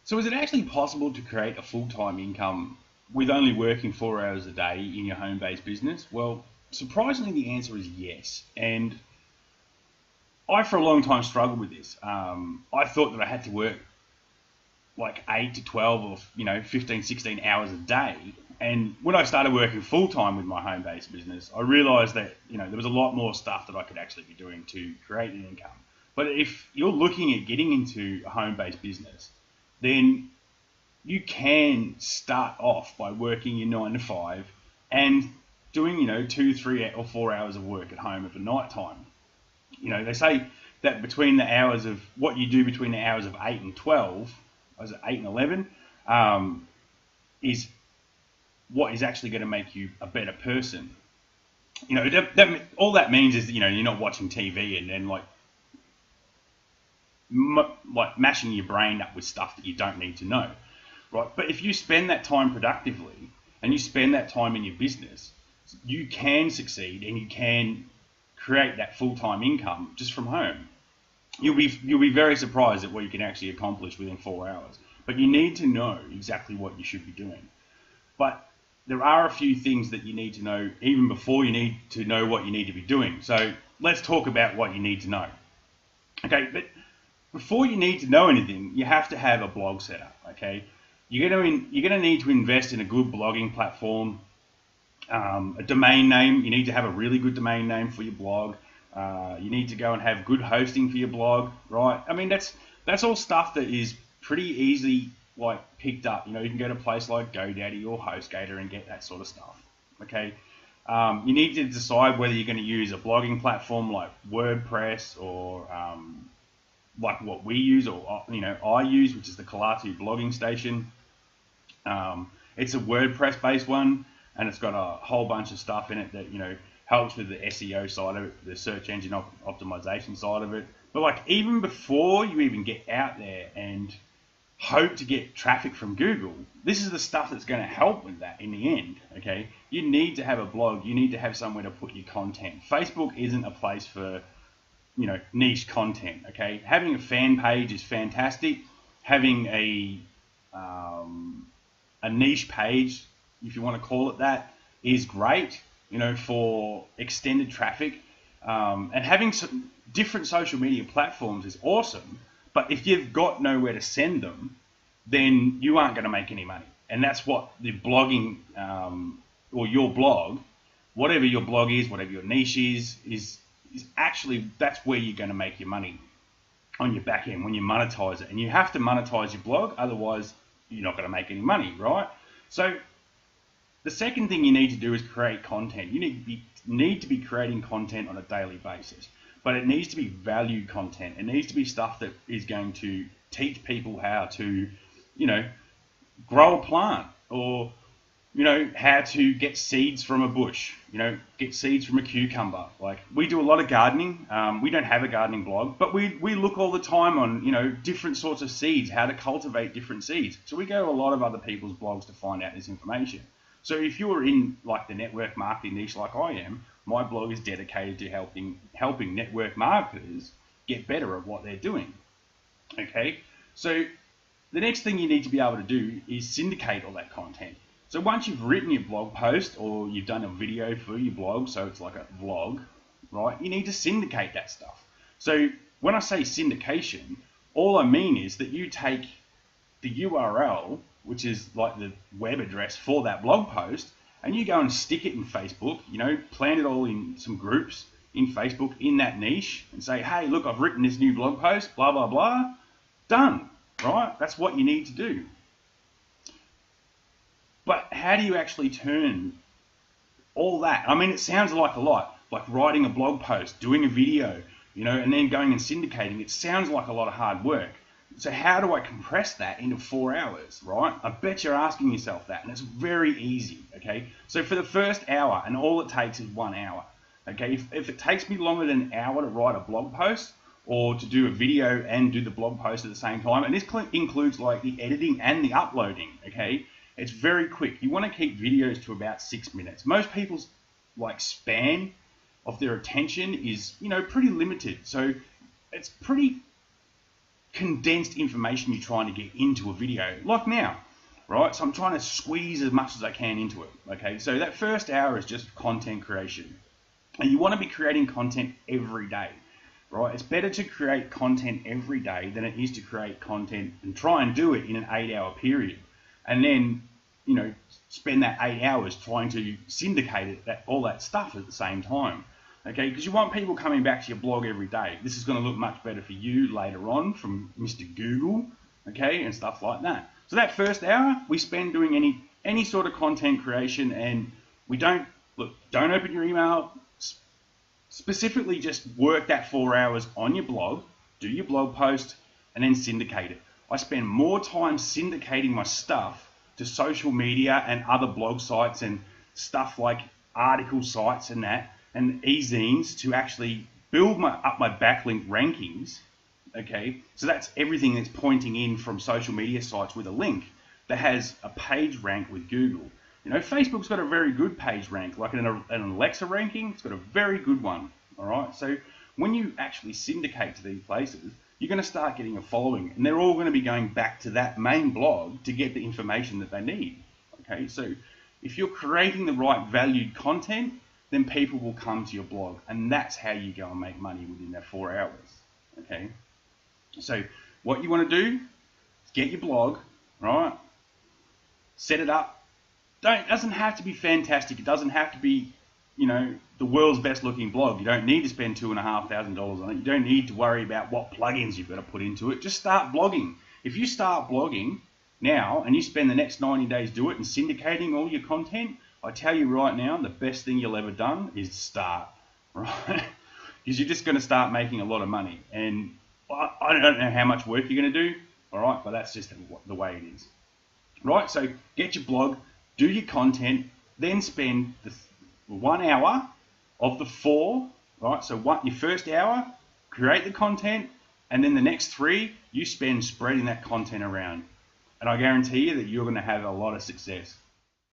So is it actually possible to create a full-time income with only working 4 hours a day in your home-based business? Well, surprisingly, the answer is yes. And I, for a long time, struggled with this. I thought that I had to work like 8 to 12 or 15, 16 hours a day. And when I started working full-time with my home-based business, I realized that there was a lot more stuff that I could actually be doing to create an income. But if you're looking at getting into a home-based business, then you can start off by working your 9 to 5 and doing 2, 3, or 4 hours of work at home at the night time. They say that between the hours of what you do between the hours of 8 and 12, was it 8 and 11, is what is actually going to make you a better person. All that means is you're not watching TV and then like mashing your brain up with stuff that you don't need to know, right? But if you spend that time productively and you spend that time in your business, you can succeed and you can create that full-time income just from home. You'll be very surprised at what you can actually accomplish within 4 hours. But you need to know exactly what you should be doing. But there are a few things that you need to know even before you need to know what you need to be doing. So let's talk about what you need to know. Okay, but before you need to know anything, you have to have a blog set up. Okay, you're gonna need to invest in a good blogging platform, a domain name. You need to have a really good domain name for your blog. You need to go and have good hosting for your blog, right? I mean, that's all stuff that is pretty easily picked up. You can go to a place like GoDaddy or HostGator and get that sort of stuff. Okay, you need to decide whether you're going to use a blogging platform like WordPress or like what we use, or I use, which is the Kalatu blogging station. It's a WordPress based one, and it's got a whole bunch of stuff in it that helps with the SEO side of it, the search engine optimization side of it. But even before you even get out there and hope to get traffic from Google, this is the stuff that's going to help with that in the end. Okay, you need to have a blog. You need to have somewhere to put your content. Facebook isn't a place for niche content. Okay, having a fan page is fantastic. Having a niche page, if you want to call it that, is great. For extended traffic, and having some different social media platforms is awesome. But if you've got nowhere to send them, then you aren't going to make any money. And that's what the blogging or your blog, whatever your blog is, whatever your niche is actually, that's where you're going to make your money on your back end when you monetize it. And you have to monetize your blog, otherwise you're not going to make any money, right? So the second thing you need to do is create content. You need to be creating content on a daily basis, but it needs to be value content. It needs to be stuff that is going to teach people how to, grow a plant, or how to get seeds from a bush, get seeds from a cucumber. Like, we do a lot of gardening. We don't have a gardening blog, but we look all the time on, different sorts of seeds, how to cultivate different seeds. So we go to a lot of other people's blogs to find out this information. So if you're in the network marketing niche like I am, my blog is dedicated to helping network marketers get better at what they're doing. Okay, so the next thing you need to be able to do is syndicate all that content. So once you've written your blog post, or you've done a video for your blog, so it's like a vlog, right? You need to syndicate that stuff. So when I say syndication, all I mean is that you take the URL, which is like the web address for that blog post, and you go and stick it in Facebook, plant it all in some groups in Facebook in that niche, and say, hey, look, I've written this new blog post, blah, blah, blah, done, right? That's what you need to do. But how do you actually turn all that? I mean, it sounds like a lot, like writing a blog post, doing a video, and then going and syndicating. It sounds like a lot of hard work. So how do I compress that into 4 hours, right? I bet you're asking yourself that, and it's very easy, okay? So for the first hour, and all it takes is 1 hour, okay? If it takes me longer than an hour to write a blog post, or to do a video and do the blog post at the same time, and this includes the editing and the uploading, okay? It's very quick. You want to keep videos to about 6 minutes. Most people's span of their attention is, pretty limited. So it's pretty condensed information you're trying to get into a video, like now, right? So I'm trying to squeeze as much as I can into it, okay? So that first hour is just content creation. And you want to be creating content every day, right? It's better to create content every day than it is to create content and try and do it in an 8-hour period. And then, you know, spend that 8 hours trying to syndicate it, all that stuff at the same time. Okay, because you want people coming back to your blog every day. This is going to look much better for you later on from Mr. Google, okay, and stuff like that. So that first hour, we spend doing any sort of content creation, and we don't open your email. Specifically, just work that 4 hours on your blog, do your blog post, and then syndicate it. I spend more time syndicating my stuff to social media and other blog sites and stuff like article sites and that, and e-zines to actually build up my backlink rankings, okay? So that's everything that's pointing in from social media sites with a link that has a page rank with Google. You know, Facebook's got a very good page rank, like an Alexa ranking, it's got a very good one, all right? So when you actually syndicate to these places, you're going to start getting a following, and they're all going to be going back to that main blog to get the information that they need, okay? So if you're creating the right valued content, then people will come to your blog, and that's how you go and make money within that 4 hours, okay? So what you want to do is get your blog, right? Set it up. It doesn't have to be fantastic. It doesn't have to be, you know, the world's best looking blog. You don't need to spend $2,500 on it. You don't need to worry about what plugins you've got to put into it. Just start blogging. If you start blogging now and you spend the next 90 days do it and syndicating all your content, I tell you right now, the best thing you'll ever done is start, right? Because you're just going to start making a lot of money. And I don't know how much work you're going to do, all right, but that's just the way it is. Right, so get your blog, do your content, then spend the 1 hour of the 4, right? So your first hour, create the content, and then the next 3, you spend spreading that content around. And I guarantee you that you're going to have a lot of success.